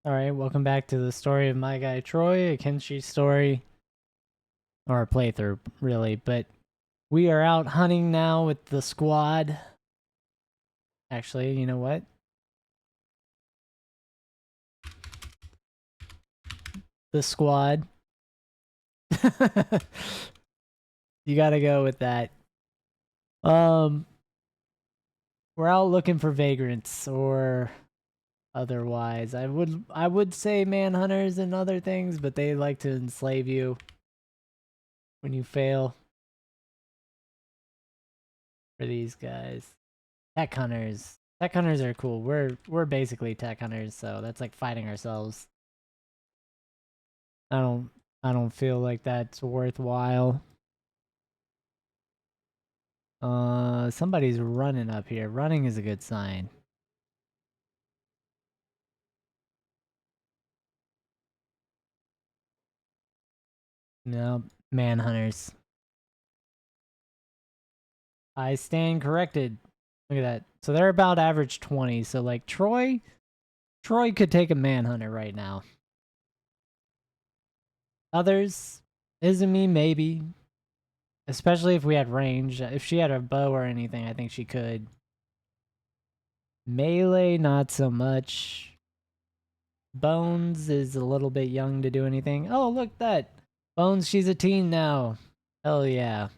Alright, welcome back to the story of my guy Troy, a Kenshi story. Or a playthrough, really, but we are out hunting now with the squad. Actually, you know what? The squad. You gotta go with that. Um, we're out looking for vagrants or otherwise. I would say manhunters and other things, but they like to enslave you when you fail for these guys. Tech hunters. Tech hunters are cool. We're basically tech hunters, so that's like fighting ourselves. I don't I don't feel like that's worthwhile. Somebody's running up here. Running is a good sign. No, manhunters. I stand corrected. Look at that. So they're about average 20. So like Troy could take a manhunter right now. Others, Izumi maybe. Especially if we had range. If she had a bow or anything, I think she could. Melee, not so much. Bones is a little bit young to do anything. Oh, look that. Bones, she's a teen now. Hell yeah.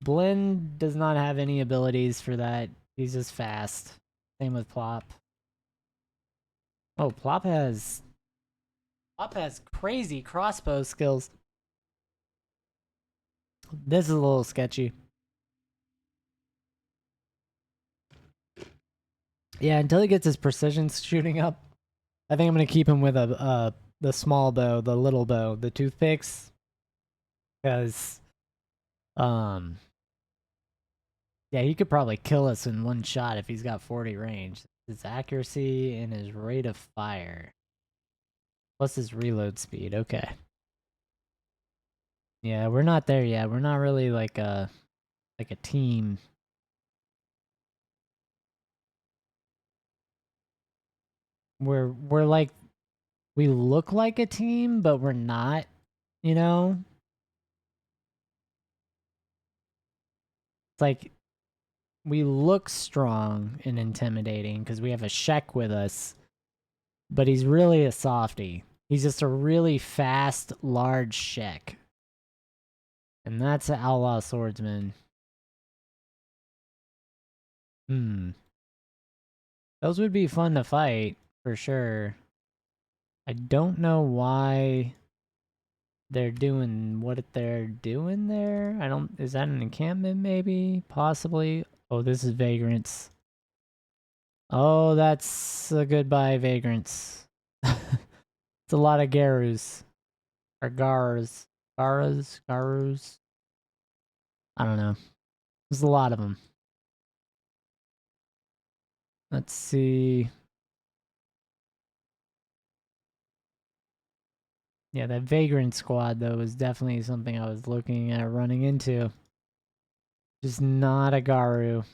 Blend does not have any abilities for that. He's just fast. Same with Plop. Oh, Plop has crazy crossbow skills. This is a little sketchy. Yeah, until he gets his precision shooting up, I think I'm gonna keep him with the small bow, the little bow, the toothpicks, because um yeah, he could probably kill us in one shot if he's got 40 range. His accuracy and his rate of fire. Plus his reload speed. Okay. Yeah, we're not there yet. We're not really like a team. We're like we look like a team, but we're not, you know? It's like we look strong and intimidating because we have a Shek with us, but he's really a softy. He's just a really fast, large Shek. And that's an outlaw swordsman. Hmm. Those would be fun to fight, for sure. I don't know why they're doing what they're doing there. I don't. Is that an encampment, maybe? Possibly. Oh, this is vagrants. Oh, that's a goodbye, vagrants. It's a lot of Garus. Or Garas. Garus? I don't know. There's a lot of them. Let's see. Yeah, that vagrant squad, though, is definitely something I was looking at running into. Just not a Garu.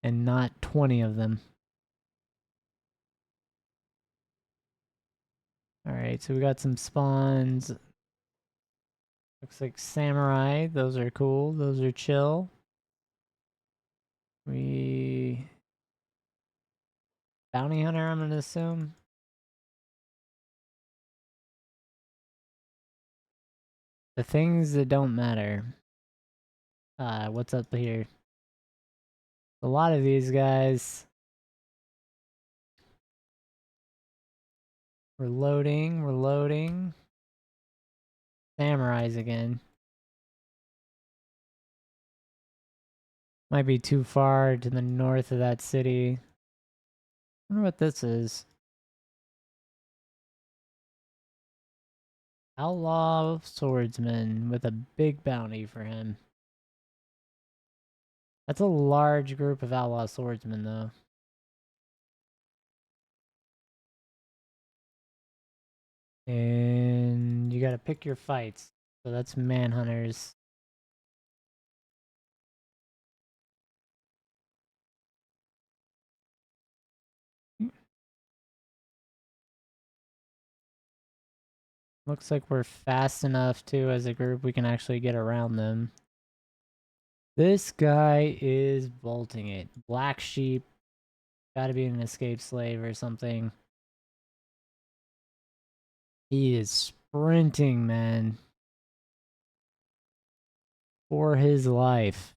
And not 20 of them. Alright, so we got some spawns. Looks like samurai. Those are cool. Those are chill. We... Bounty hunter, I'm gonna assume. The things that don't matter. What's up here? A lot of these guys. We're loading. We're loading. Samurais again. Might be too far to the north of that city. I wonder what this is. Outlaw swordsman with a big bounty for him. That's a large group of outlaw swordsmen, though. And you gotta pick your fights. So that's manhunters. Looks like we're fast enough too as a group we can actually get around them. This guy is bolting it. Black sheep. Gotta be an escaped slave or something. He is sprinting, man. For his life.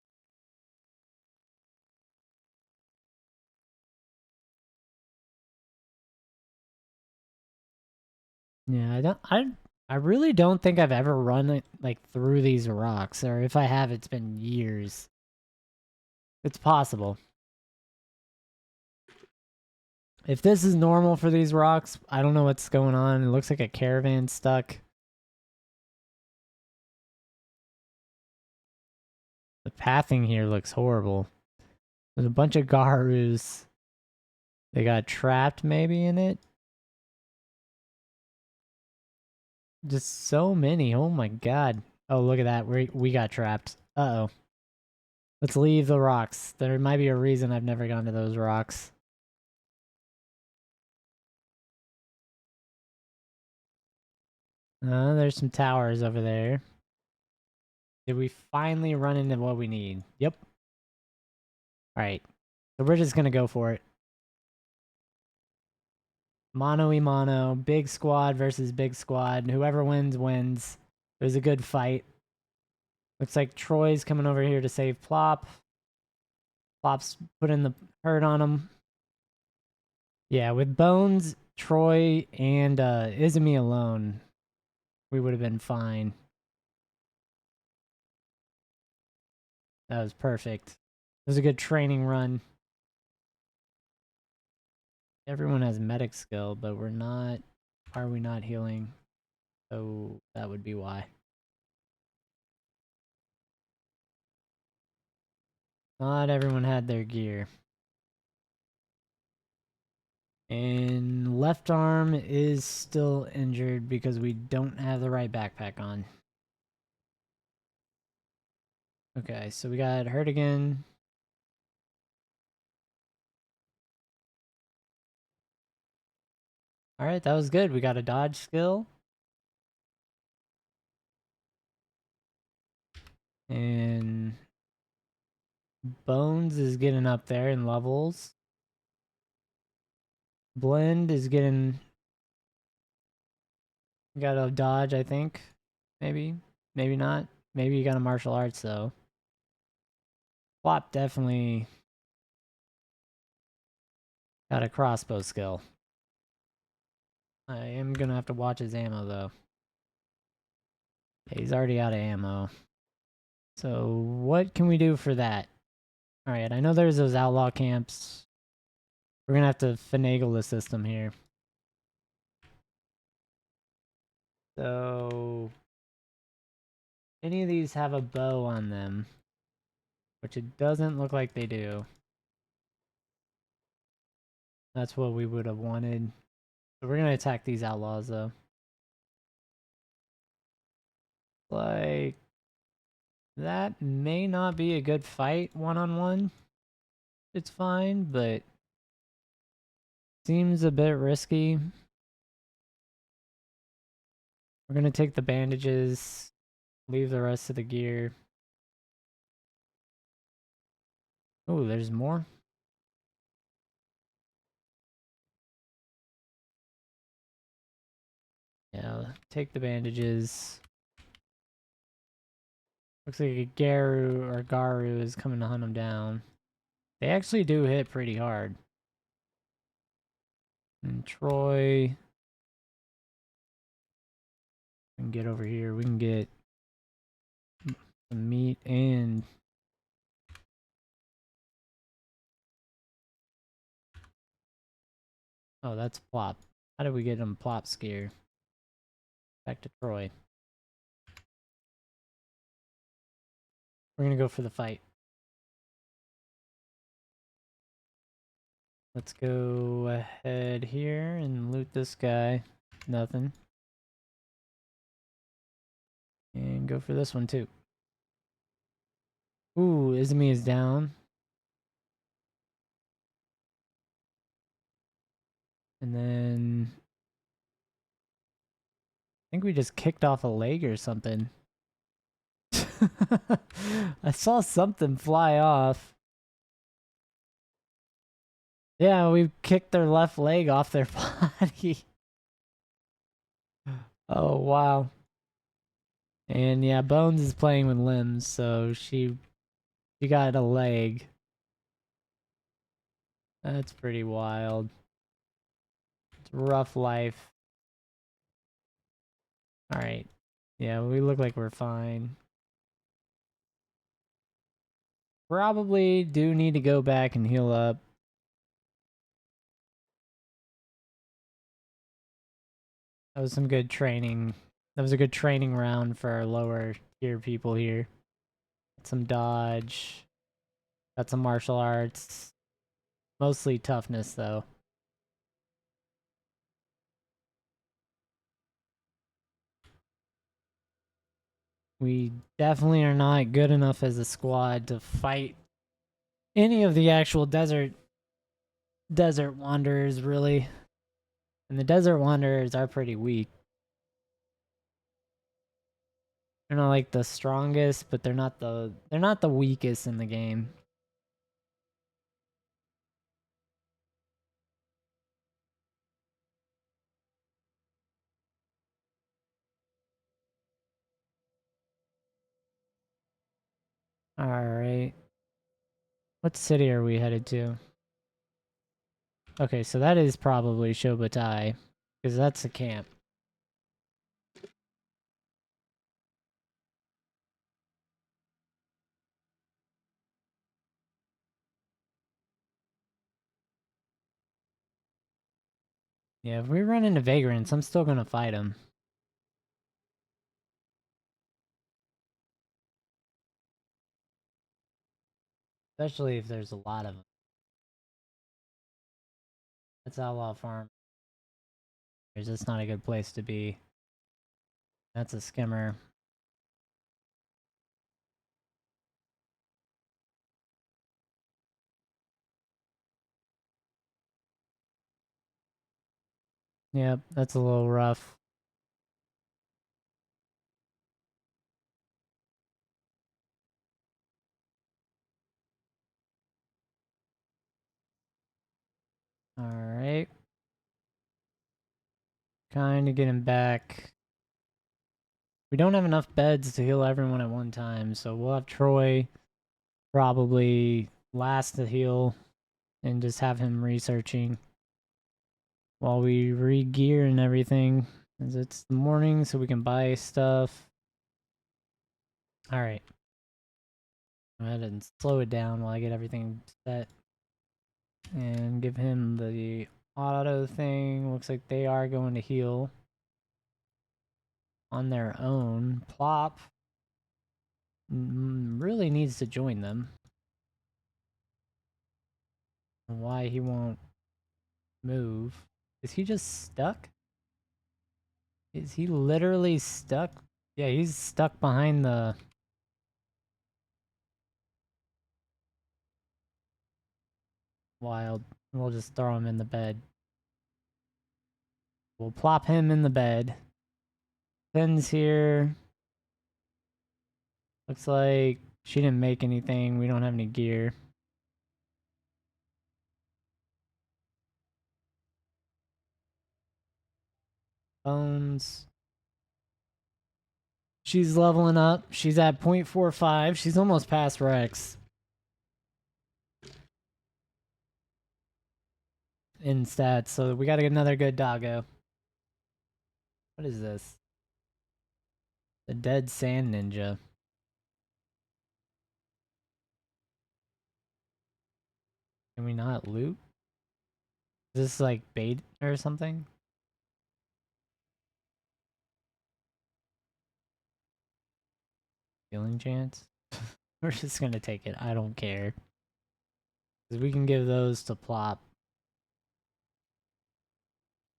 Yeah, I really don't think I've ever run it like through these rocks, or if I have, it's been years. It's possible. If this is normal for these rocks, I don't know what's going on. It looks like a caravan stuck. The pathing here looks horrible. There's a bunch of Garus. They got trapped maybe in it. Just so many. Oh my god. Oh, look at that. We got trapped. Uh-oh. Let's leave the rocks. There might be a reason I've never gone to those rocks. There's some towers over there. Did we finally run into what we need? Yep. Alright. So we're just gonna go for it. Mano y mano. Big squad versus big squad. Whoever wins, wins. It was a good fight. Looks like Troy's coming over here to save Plop. Plop's putting the hurt on him. Yeah, with Bones, Troy, and Izumi alone, we would have been fine. That was perfect. It was a good training run. Everyone has medic skill, but we're not... Are we not healing? So that would be why. Not everyone had their gear. And left arm is still injured because we don't have the right backpack on. Okay, so we got hurt again. Alright, that was good. We got a dodge skill. And Bones is getting up there in levels. Blend is getting... Got a dodge, I think. Maybe. Maybe not. Maybe you got a martial arts, though. Flop definitely got a crossbow skill. I am gonna have to watch his ammo, though. Yeah, he's already out of ammo. So, what can we do for that? Alright, I know there's those outlaw camps. We're gonna have to finagle the system here. So... Any of these have a bow on them. Which it doesn't look like they do. That's what we would have wanted. So we're gonna attack these outlaws, though. Like... That may not be a good fight one-on-one. It's fine, but... Seems a bit risky. We're gonna take the bandages. Leave the rest of the gear. Oh, there's more? Yeah, take the bandages. Looks like a Garu is coming to hunt him down. They actually do hit pretty hard. And Troy... We can get over here. We can get some meat and... Oh, that's Plop. How did we get him Plop scared? Back to Troy. We're gonna go for the fight. Let's go ahead here and loot this guy. Nothing. And go for this one too. Ooh, Izumi is down. And then... I think we just kicked off a leg or something. I saw something fly off. Yeah, we kicked their left leg off their body. Oh, wow. And yeah, Bones is playing with limbs, so she got a leg. That's pretty wild. It's rough life. Alright. Yeah, we look like we're fine. Probably do need to go back and heal up. That was some good training. That was a good training round for our lower tier people here. Got some dodge. Got some martial arts. Mostly toughness, though. We definitely are not good enough as a squad to fight any of the actual desert wanderers, really. And the desert wanderers are pretty weak. They're not like the strongest, but they're not the weakest in the game. Alright. What city are we headed to? Okay, so that is probably Shobutai, because that's a camp. Yeah, if we run into vagrants, I'm still gonna fight them. Especially if there's a lot of them. That's Outlaw Farm. That's not a good place to be. That's a skimmer. Yep, that's a little rough. Alright. Kinda getting back. We don't have enough beds to heal everyone at one time, so we'll have Troy probably last to heal and just have him researching while we re-gear and everything. As it's the morning, so we can buy stuff. Alright. Go ahead and slow it down while I get everything set. And give him the auto thing. Looks like they are going to heal on their own. Plop really needs to join them. Why he won't move. Is he just stuck? Is he literally stuck? Yeah, he's stuck behind the... Wild. We'll just throw him in the bed. We'll plop him in the bed. Penn's here. Looks like she didn't make anything. We don't have any gear. Bones. She's leveling up. She's at 0.45. She's almost past Rex. In stats, so we gotta get another good doggo. What is this? The dead sand ninja. Can we not loot? Is this like bait or something? Healing chance? We're just gonna take it. I don't care. Because we can give those to Plop.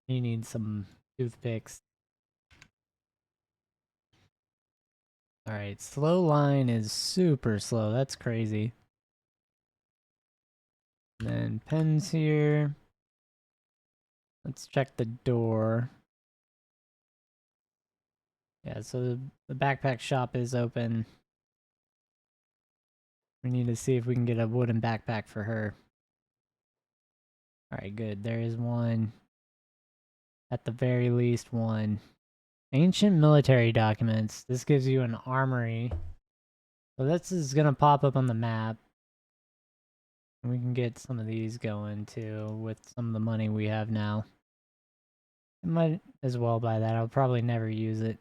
He needs some toothpicks. Alright, slow line is super slow. That's crazy. And then Penn's here. Let's check the door. Yeah, so the backpack shop is open. We need to see if we can get a wooden backpack for her. Alright, good. There is one. At the very least, one. Ancient military documents. This gives you an armory. So this is going to pop up on the map. And we can get some of these going too with some of the money we have now. I might as well buy that. I'll probably never use it.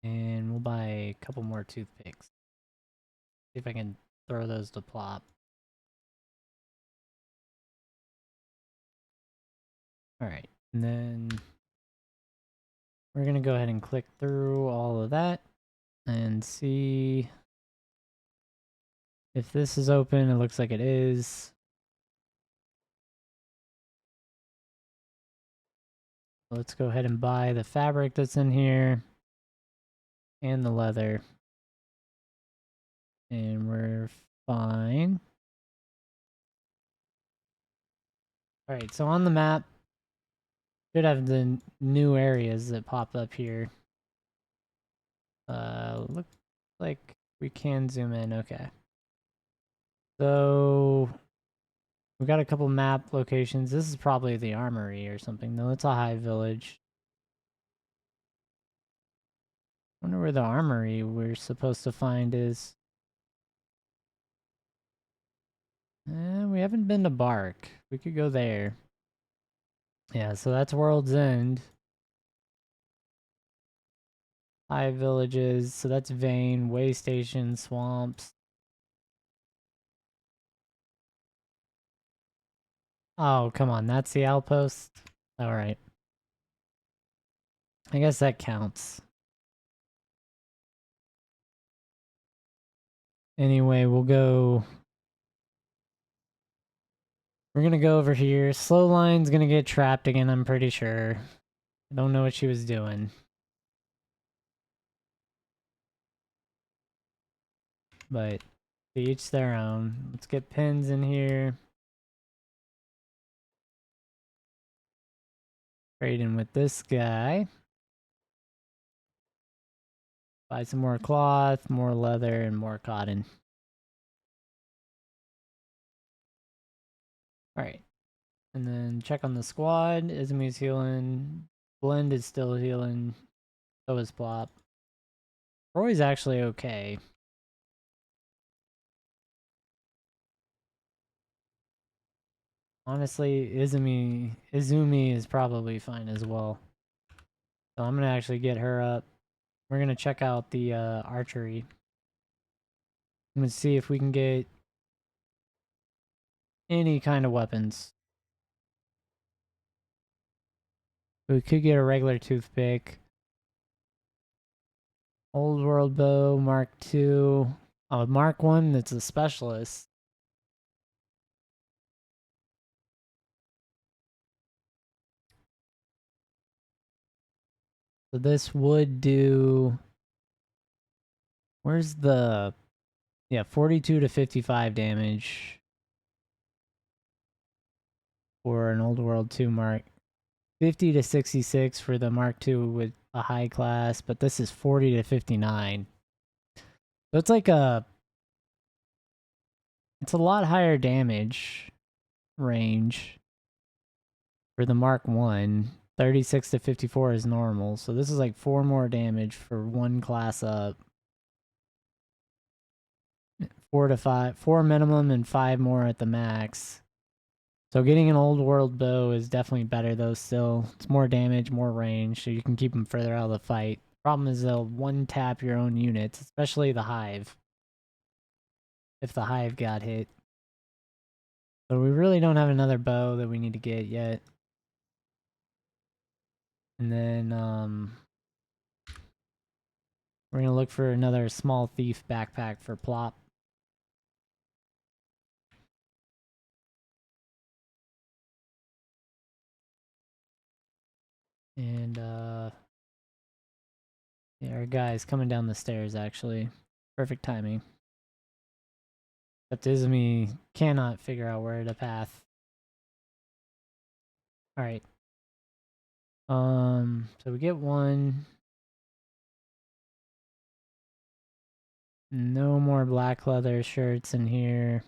And we'll buy a couple more toothpicks. See if I can throw those to plop. Alright, and then we're going to go ahead and click through all of that and see if this is open. It looks like it is. Let's go ahead and buy the fabric that's in here and the leather. And we're fine. Alright, so on the map, should have the new areas that pop up here. Looks like we can zoom in. Okay. So we got a couple map locations. This is probably the armory or something. No, it's a high village. Wonder where the armory we're supposed to find is. We haven't been to Bark. We could go there. Yeah, so that's World's End. High villages. So that's Vane, Way Station, Swamps. Oh, come on. That's the outpost? Alright. I guess that counts. Anyway, we'll go... We're gonna go over here. Slow line's gonna get trapped again, I'm pretty sure. I don't know what she was doing. But to each their own. Let's get pins in here. Trade in with this guy. Buy some more cloth, more leather, and more cotton. Alright. And then check on the squad. Izumi's healing. Blend is still healing. So is Plop. Roy's actually okay. Honestly, Izumi is probably fine as well. So I'm gonna actually get her up. We're gonna check out the archery. I'm gonna see if we can get any kind of weapons. We could get a regular toothpick. Old World Bow, Mark II. Oh, Mark 1, that's a specialist. So this would do... Where's the... Yeah, 42 to 55 damage. For an Old World 2 Mark. 50 to 66 for the Mark II with a high class, but this is 40 to 59. So it's like a... It's a lot higher damage range for the Mark 1. 36 to 54 is normal, so this is like 4 more damage for one class up. 4 to 5, 4 minimum and 5 more at the max. So getting an Old World Bow is definitely better though still. It's more damage, more range, so you can keep them further out of the fight. Problem is they'll one-tap your own units, especially the Hive. If the Hive got hit. So we really don't have another bow that we need to get yet. And then, we're gonna look for another small thief backpack for Plop. And, yeah, our guy's coming down the stairs, actually. Perfect timing. Except Izumi cannot figure out where to path. Alright. So we get one. No more black leather shirts in here.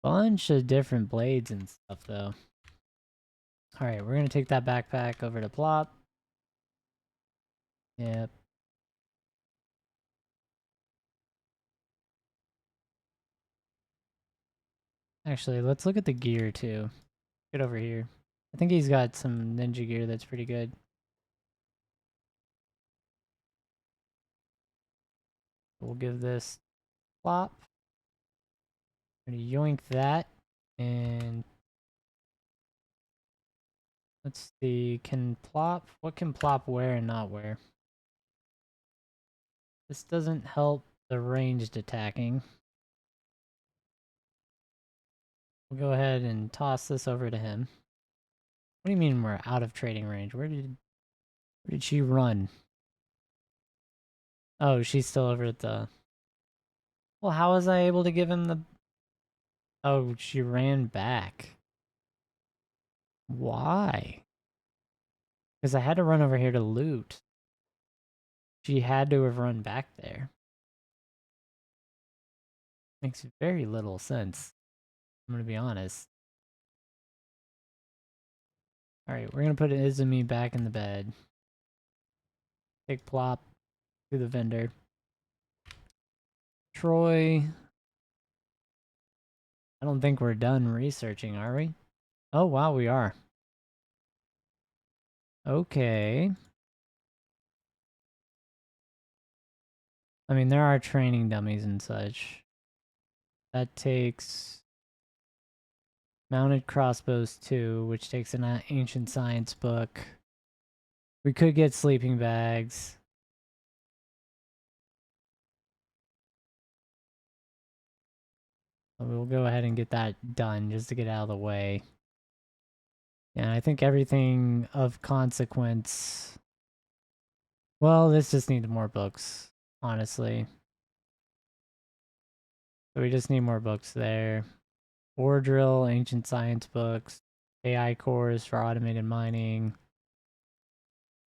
Bunch of different blades and stuff, though. Alright, we're gonna take that backpack over to Plop. Yep. Actually, let's look at the gear, too. Get over here. I think he's got some ninja gear that's pretty good. We'll give this Plop. We're gonna yoink that. And let's see, what can Plop wear and not wear? This doesn't help the ranged attacking. We'll go ahead and toss this over to him. What do you mean we're out of trading range? Where did she run? Oh, she's still over at the... Well, how was I able to give him the... Oh, she ran back. Why? Because I had to run over here to loot. She had to have run back there. Makes very little sense. I'm gonna be honest. Alright, we're gonna put Izumi back in the bed. Take Plop to the vendor. Troy... I don't think we're done researching, are we? Oh, wow, we are. Okay. I mean, there are training dummies and such. That takes mounted crossbows 2, which takes an ancient science book. We could get sleeping bags. We'll go ahead and get that done just to get out of the way. Yeah, I think everything of consequence... Well, this just needs more books, honestly. So we just need more books there. Ore drill, ancient science books, AI cores for automated mining,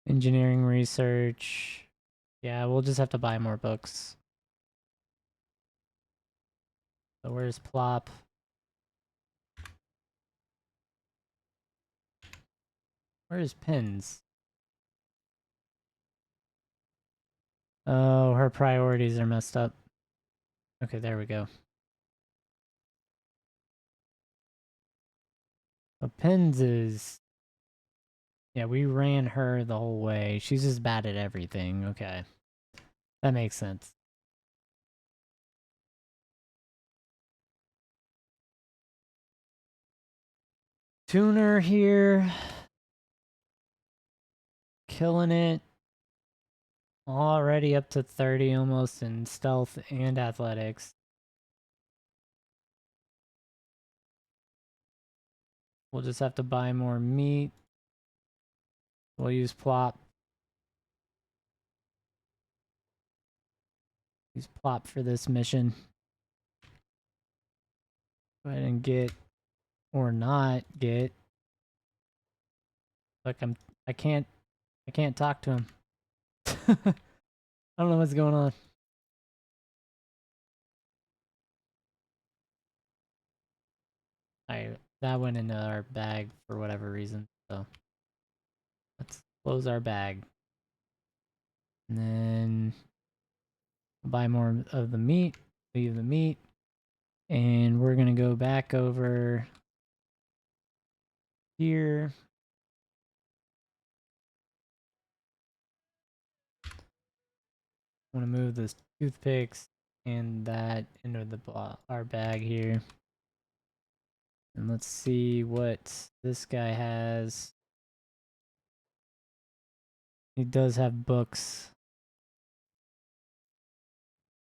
engineering research. Yeah, we'll just have to buy more books. So where's Plop? Where's Pins? Oh, her priorities are messed up. Okay, there we go. So Pins is... Yeah, we ran her the whole way. She's just bad at everything. Okay. That makes sense. Tuner here. Killing it. Already up to 30 almost in stealth and athletics. We'll just have to buy more meat. We'll use Plop. Use Plop for this mission. Go ahead and get, or not get. Look, I can't talk to him. I don't know what's going on. That went into our bag for whatever reason, so let's close our bag. And then buy more of the meat, leave the meat, and we're gonna go back over here. I want to move the toothpicks and that into our bag here. And let's see what this guy has. He does have books.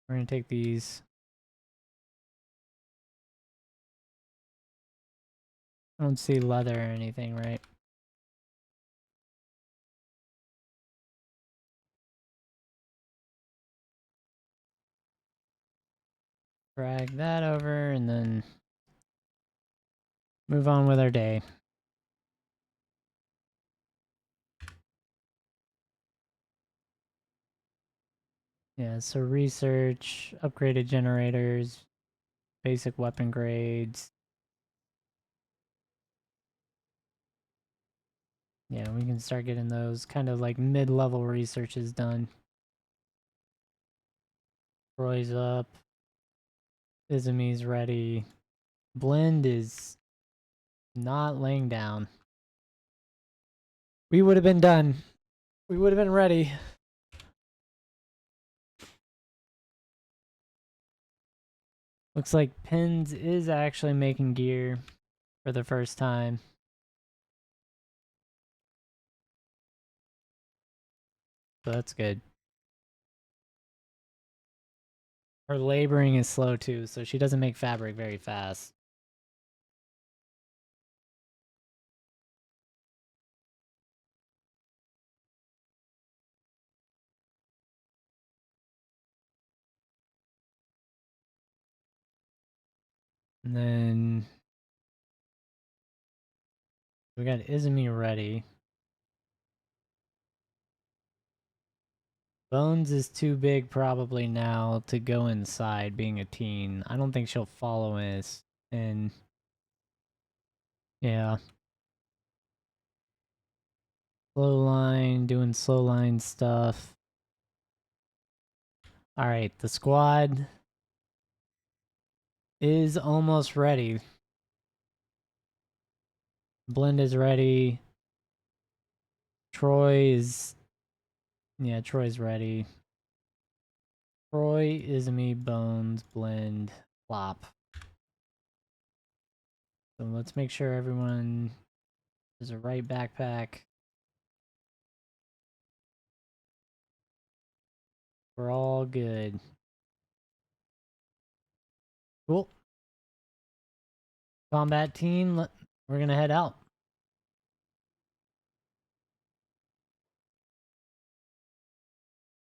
We're gonna take these. I don't see leather or anything, right? Drag that over and then move on with our day. Yeah, so research, upgraded generators, basic weapon grades. Yeah, we can start getting those kind of like mid-level researches done. Roy's up. Izumi's ready. Blend is not laying down. We would have been done. We would have been ready. Looks like Pins is actually making gear for the first time. So that's good. Her laboring is slow too, so she doesn't make fabric very fast. And then we got Izumi ready. Bones is too big probably now to go inside being a teen. I don't think she'll follow us. And yeah. Slow line, doing slow line stuff. Alright, the squad is almost ready. Blend is ready. Troy is... Yeah, Troy's ready. Troy, Izumi, Bones, Blend, Plop. So let's make sure everyone has a right backpack. We're all good. Cool. Combat team, we're gonna head out.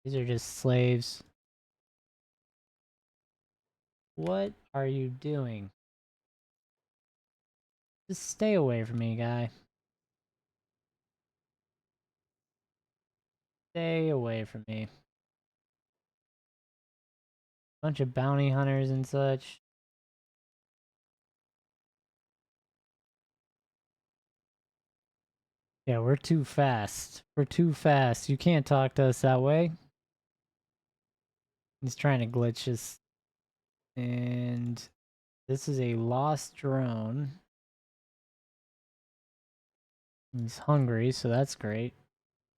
These are just slaves. What are you doing? Just stay away from me, guy. Stay away from me. Bunch of bounty hunters and such. Yeah, we're too fast. We're too fast. You can't talk to us that way. He's trying to glitch us. And this is a lost drone. He's hungry, so that's great.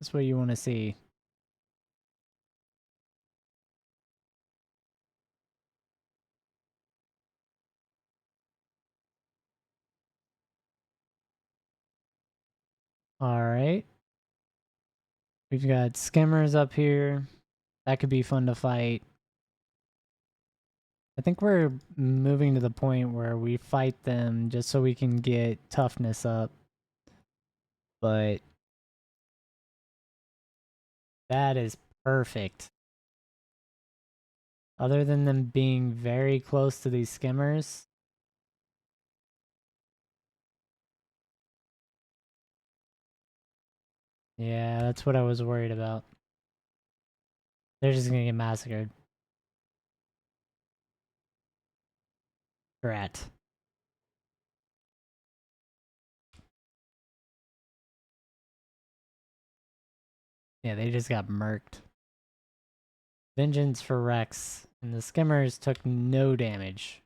That's what you want to see. Alright. We've got skimmers up here. That could be fun to fight. I think we're moving to the point where we fight them just so we can get toughness up. But that is perfect. Other than them being very close to these skimmers. Yeah, that's what I was worried about. They're just gonna get massacred. Drat. Yeah, they just got murked. Vengeance for Rex. And the skimmers took no damage.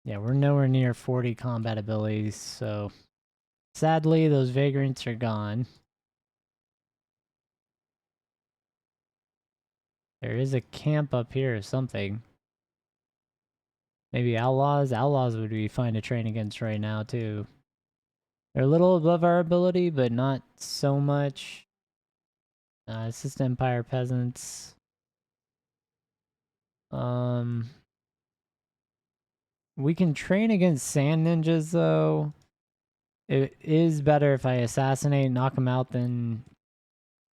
Yeah, we're nowhere near 40 combat abilities, so... Sadly, those vagrants are gone. There is a camp up here or something. Maybe outlaws? Outlaws would be fine to train against right now, too. They're a little above our ability, but not so much. It's just Empire Peasants. We can train against Sand Ninjas, though. It is better if I assassinate, knock them out, than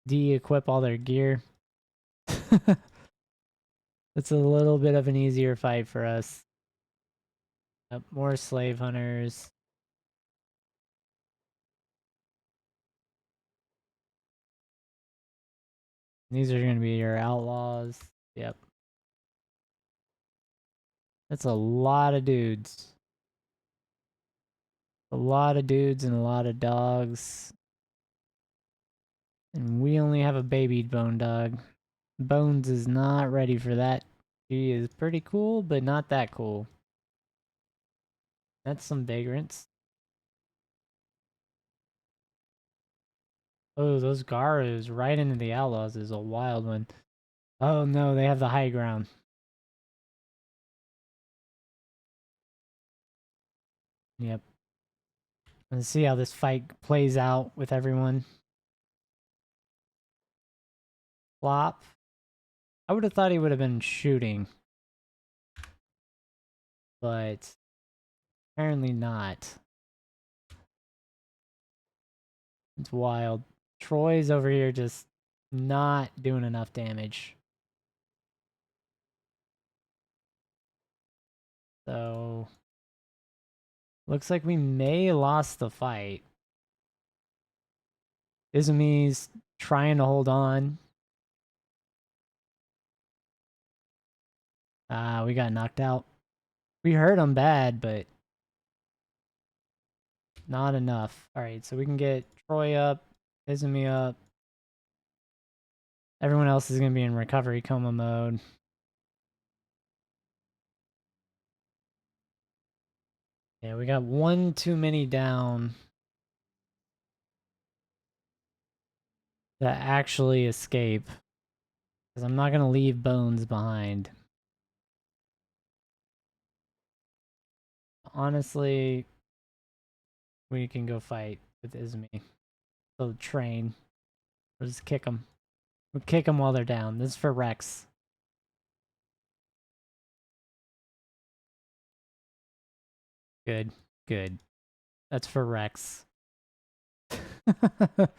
de-equip all their gear. It's a little bit of an easier fight for us. More slave hunters. These are going to be your outlaws. Yep. That's a lot of dudes. A lot of dudes and a lot of dogs. And we only have a baby bone dog. Bones is not ready for that. She is pretty cool, but not that cool. That's some vagrants. Oh, those Garus right into the outlaws is a wild one. Oh no, they have the high ground. Yep. Let's see how this fight plays out with everyone. Flop. I would have thought he would have been shooting, but apparently not. It's wild. Troy's over here just not doing enough damage. So, looks like we may have lost the fight. Izumi's trying to hold on. We got knocked out. We hurt him bad, but not enough. Alright, so we can get Troy up, Izumi up. Everyone else is going to be in recovery coma mode. Yeah, we got one too many down to actually escape. Because I'm not going to leave Bones behind. Honestly, we can go fight with Izumi. So train. We'll just kick them. We'll kick them while they're down. This is for Rex. Good. Good. That's for Rex. Alright,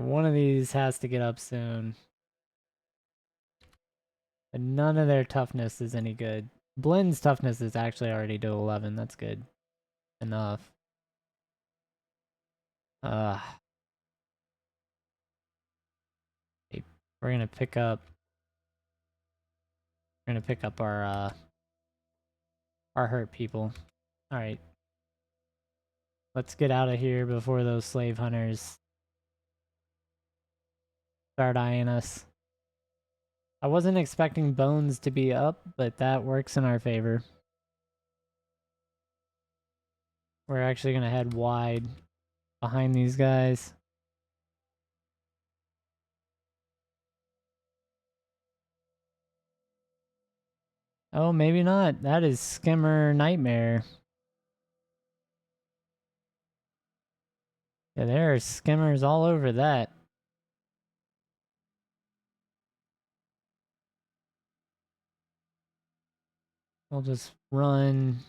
one of these has to get up soon. But none of their toughness is any good. Blend's toughness is actually already to 11. That's good. Enough. Uh, we're gonna pick up. We're gonna pick up our hurt people. All right, let's get out of here before those slave hunters start eyeing us. I wasn't expecting Bones to be up, but that works in our favor. We're actually gonna head wide behind these guys. Oh, maybe not. That is Skimmer Nightmare. Yeah, there are skimmers all over that. We'll just run.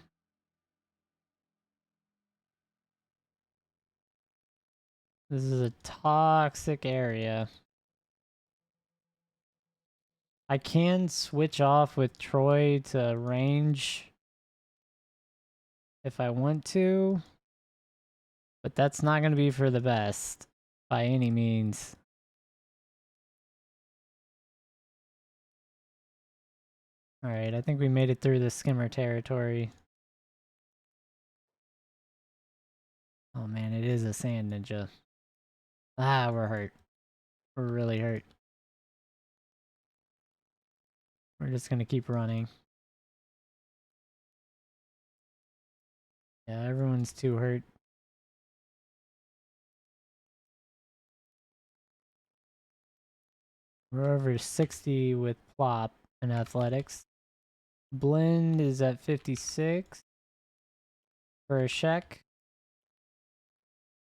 This is a toxic area. I can switch off with Troy to range if I want to, but that's not going to be for the best by any means. Alright, I think we made it through the skimmer territory. Oh man, it is a sand ninja. Ah, we're hurt. We're really hurt. We're just gonna keep running. Yeah, everyone's too hurt. We're over 60 with plop and athletics. Blend is at 56 for a check.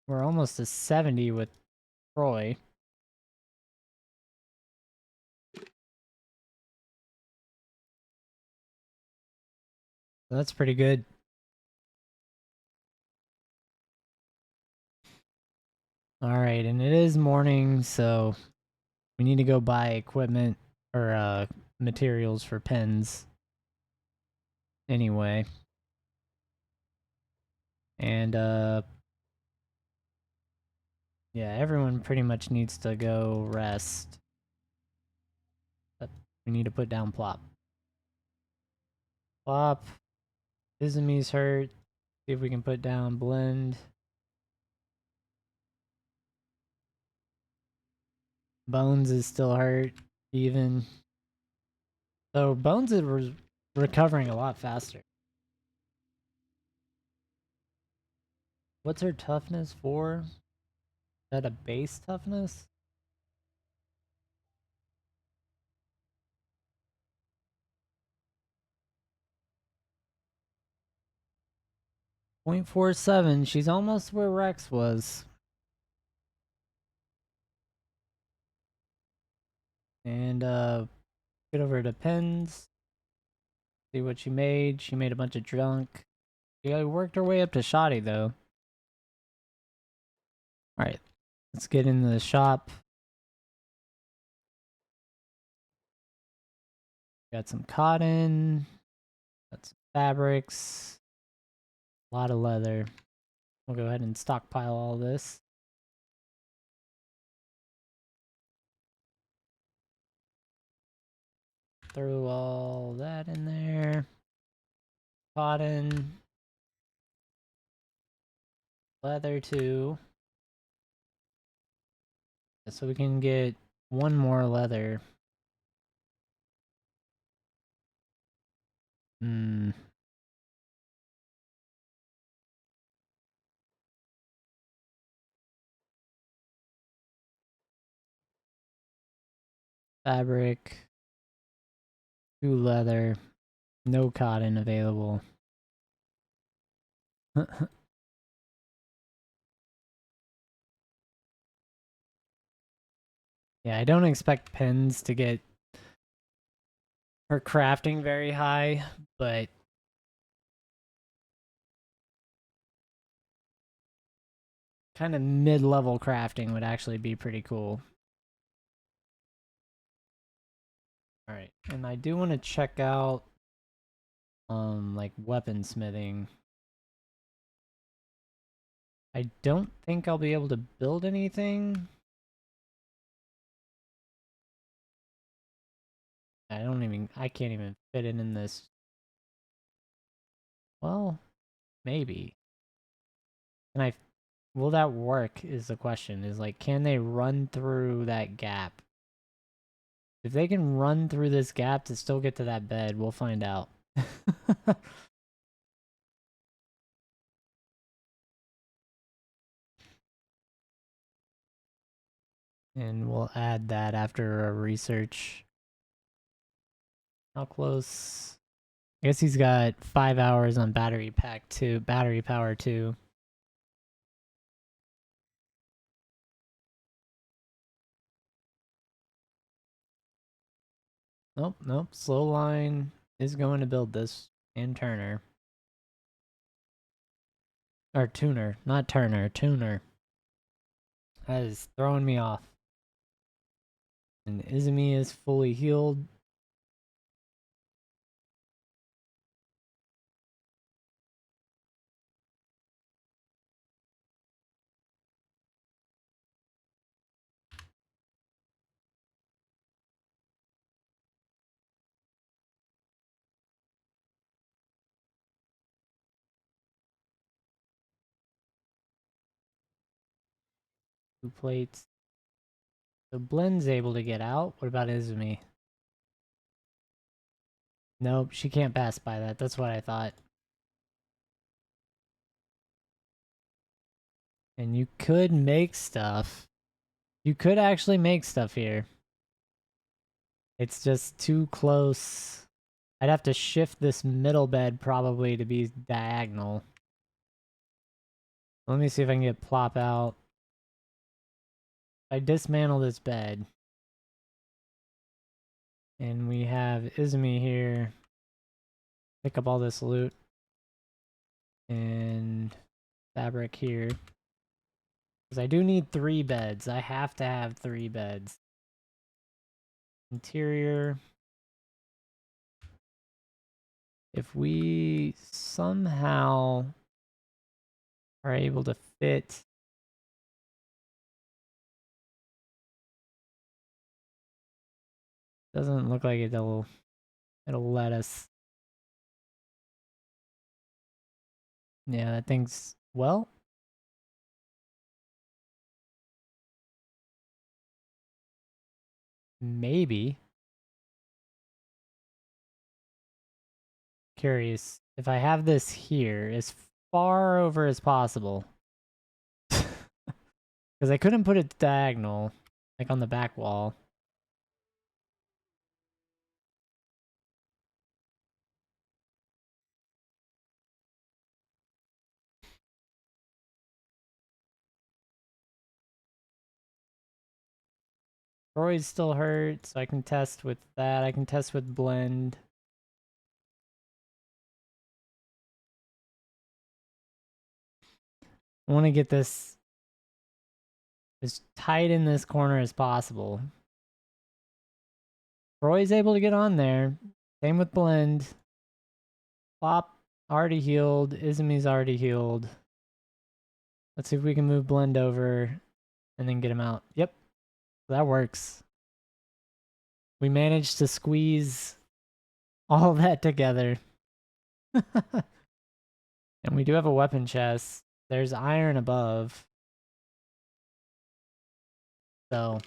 We're almost to 70 with Troy. That's pretty good. Alright, and it is morning, so we need to go buy equipment or materials for pens. Anyway. And Yeah, everyone pretty much needs to go rest. But we need to put down Plop. Plop. Izumi's hurt. See if we can put down Blend. Bones is still hurt. Even. So Bones is recovering a lot faster. What's her toughness for? Is that a base toughness? .47. She's almost where Rex was. And get over to Pens. See what she made. She made a bunch of junk. She worked her way up to Shoddy though. Alright. Let's get into the shop. Got some cotton. Got some fabrics. A lot of leather. We'll go ahead and stockpile all this. Throw all that in there. Cotton. Leather too. So we can get one more leather. Fabric. 2 leather. No cotton available. Yeah, I don't expect Pens to get her crafting very high, but kind of mid-level crafting would actually be pretty cool. Alright, and I do want to check out like weaponsmithing. I don't think I'll be able to build anything. I can't even fit it in this. Well, maybe. Will that work is the question. Is like, can they run through that gap? If they can run through this gap to still get to that bed, we'll find out. And we'll add that after a research. How close? I guess he's got 5 hours on battery power 2. Nope. Slow line is going to build this. And Turner. Or Tuner. Not Turner. Tuner. That is throwing me off. And Izumi is fully healed. Two plates. So Blend's able to get out. What about Izumi? Nope, she can't pass by that. That's what I thought. And you could make stuff. You could actually make stuff here. It's just too close. I'd have to shift this middle bed probably to be diagonal. Let me see if I can get Plop out. I dismantle this bed. And we have Izumi here. Pick up all this loot. And fabric here. Because I do need 3 beds. I have to have 3 beds. Interior. If we somehow are able to fit Doesn't look like it'll let us. Yeah, that thing's well. Maybe. Curious if I have this here as far over as possible. Because I couldn't put it diagonal, like on the back wall. Roy's still hurt, so I can test with that. I can test with blend. I want to get this as tight in this corner as possible. Roy's able to get on there. Same with blend. Plop already healed. Izumi's already healed. Let's see if we can move blend over and then get him out. Yep, that works. We managed to squeeze all that together. And we do have a weapon chest. There's iron above. So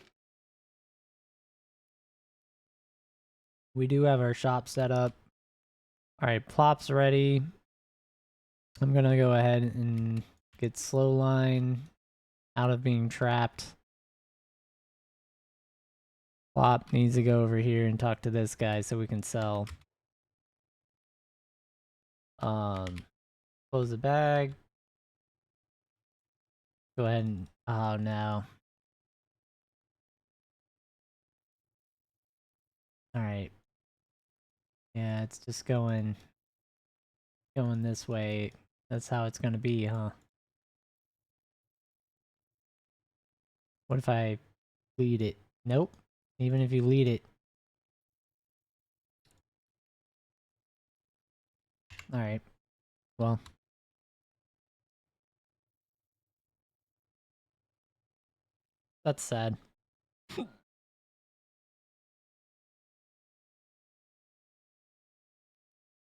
we do have our shop set up. All right, plop's ready. I'm going to go ahead and get slow line out of being trapped. Plop needs to go over here and talk to this guy so we can sell. Close the bag. Go ahead and, oh no. All right. Yeah, it's just going this way. That's how it's gonna be, huh? What if I lead it? Nope. Even if you lead it. All right. Well, that's sad.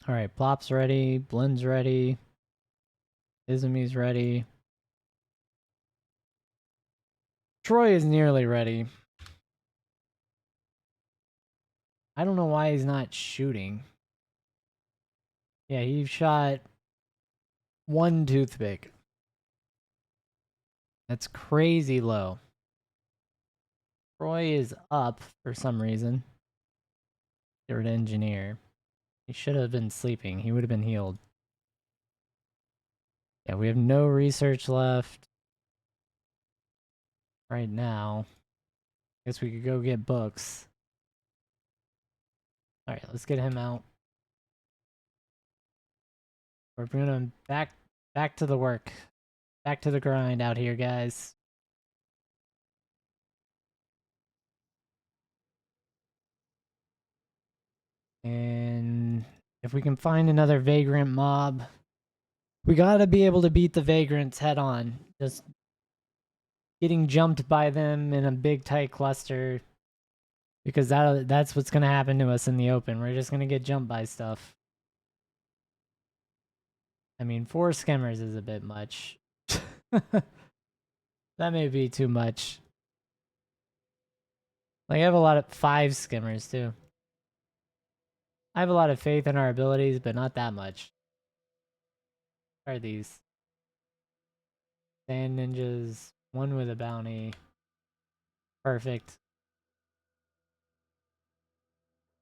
All right, plop's ready. Blend's ready. Izumi's ready. Troy is nearly ready. I don't know why he's not shooting. Yeah, he shot one toothpick. That's crazy low. Troy is up for some reason. They're an engineer. He should have been sleeping. He would have been healed. Yeah, we have no research left right now. Guess we could go get books. Alright, let's get him out. We're gonna back to the work. Back to the grind out here, guys. And if we can find another vagrant mob, we gotta be able to beat the vagrants head on. Just getting jumped by them in a big tight cluster. Because that's what's gonna happen to us in the open. We're just gonna get jumped by stuff. I mean, 4 skimmers is a bit much. That may be too much. Like, I have a lot of 5 skimmers, too. I have a lot of faith in our abilities, but not that much. What are these? Sand ninjas. 1 with a bounty. Perfect.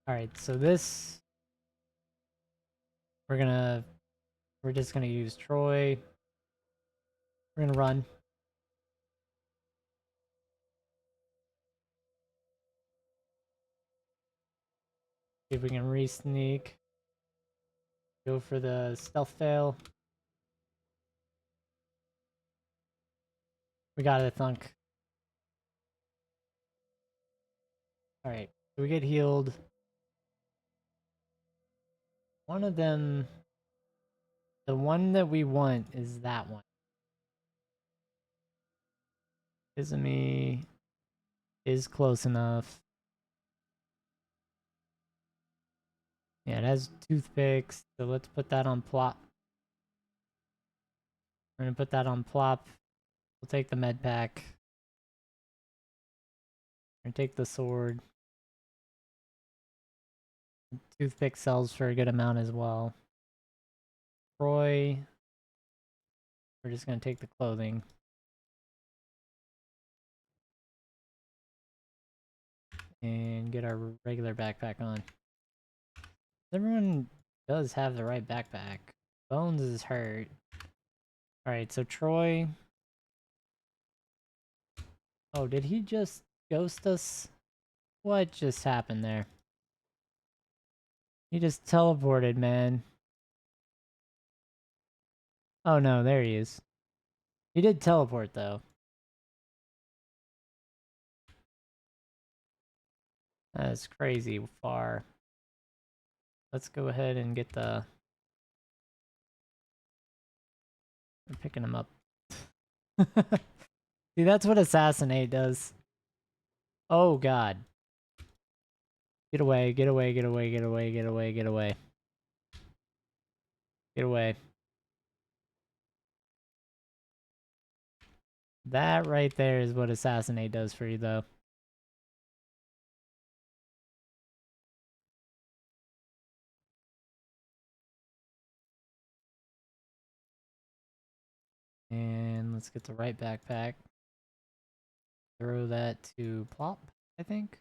Alright, so this... We're just gonna use Troy. We're gonna run. See if we can re-sneak. Go for the stealth fail. We got it, Thunk. Alright, so we get healed. One of them... The one that we want is that one. Izumi is close enough. Yeah, it has toothpicks, so let's put that on plop. We're gonna put that on plop. We'll take the med pack. We're gonna take the sword. Toothpick sells for a good amount as well. Troy. We're just gonna take the clothing. And get our regular backpack on. Everyone does have the right backpack. Bones is hurt. Alright, so Troy. Oh, did he just ghost us? What just happened there? He just teleported, man. Oh no, there he is. He did teleport though. That's crazy far. Let's go ahead and get the... We're picking him up. See, that's what Assassinate does. Oh god. Get away, get away, get away, get away, get away, get away. Get away. That right there is what Assassinate does for you though. And let's get the right backpack. Throw that to Plop, I think.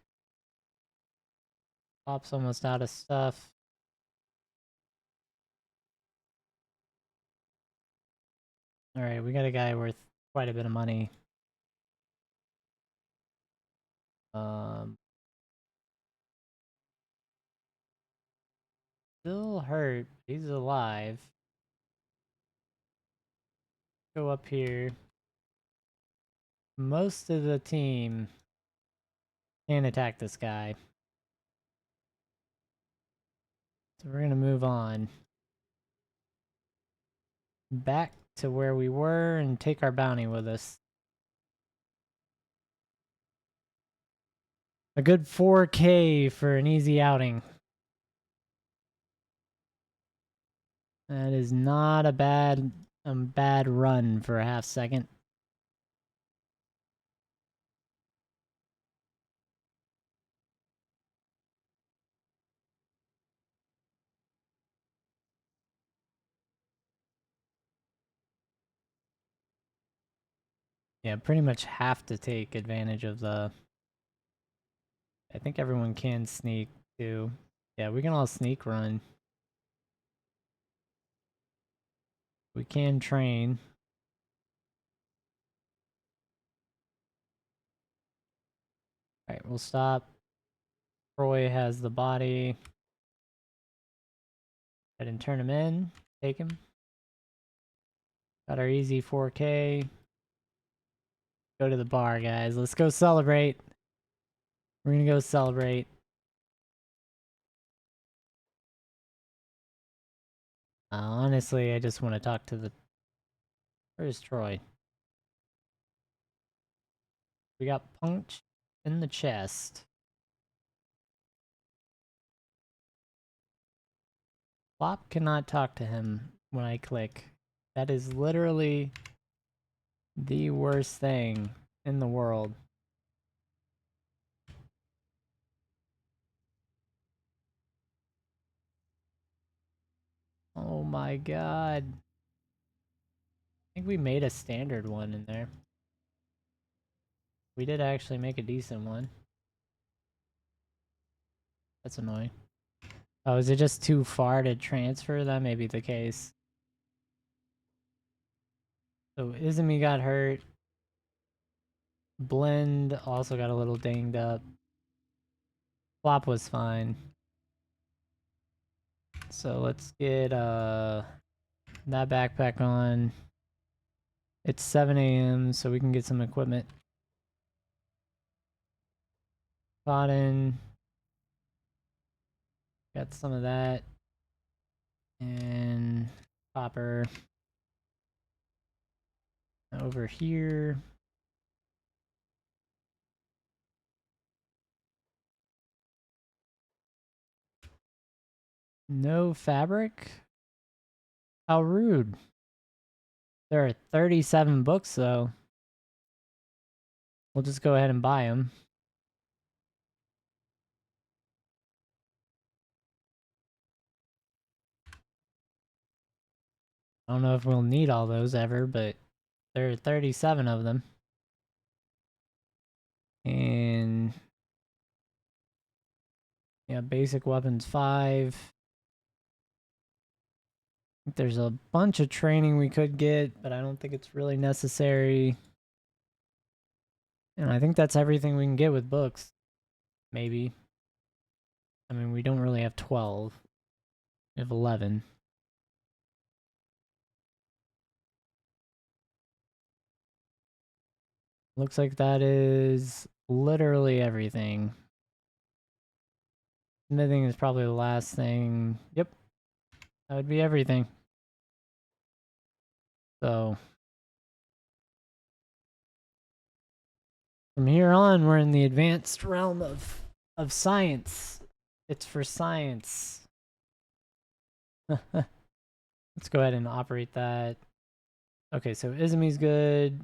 Plop's almost out of stuff. Alright, we got a guy worth quite a bit of money. Still hurt. He's alive. Go up here. Most of the team can't attack this guy. So we're gonna move on. Back to where we were and take our bounty with us. A good 4K for an easy outing. That is not a bad run for a half second. Yeah, pretty much have to take advantage of the... I think everyone can sneak too. Yeah, we can all sneak run. We can train. Alright, we'll stop. Troy has the body. Go ahead and turn him in. Take him. Got our easy 4K. Go to the bar, guys. Let's go celebrate. We're gonna go celebrate. Honestly, I just want to talk to the... Where's Troy? We got punched in the chest. Flop cannot talk to him when I click. That is literally the worst thing in the world. Oh my god. I think we made a standard one in there. We did actually make a decent one. That's annoying. Oh, is it just too far to transfer? That may be the case. So Izumi got hurt. Blend also got a little dinged up. Flop was fine. So let's get that backpack on. It's 7 a.m. so we can get some equipment. Cotton. Got some of that. And copper. Over here. No fabric? How rude. There are 37 books, though. We'll just go ahead and buy them. I don't know if we'll need all those ever, but there are 37 of them. And yeah, basic weapons 5. There's a bunch of training we could get, but I don't think it's really necessary. And I think that's everything we can get with books. Maybe. I mean, we don't really have 12. We have 11. Looks like that is literally everything. Smithing is probably the last thing. Yep. That would be everything. So from here on, we're in the advanced realm of science. It's for science. Let's go ahead and operate that. Okay, so Izumi's good.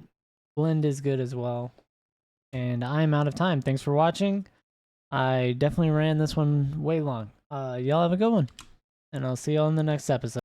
Blend is good as well. And I'm out of time. Thanks for watching. I definitely ran this one way long. Y'all have a good one. And I'll see y'all in the next episode.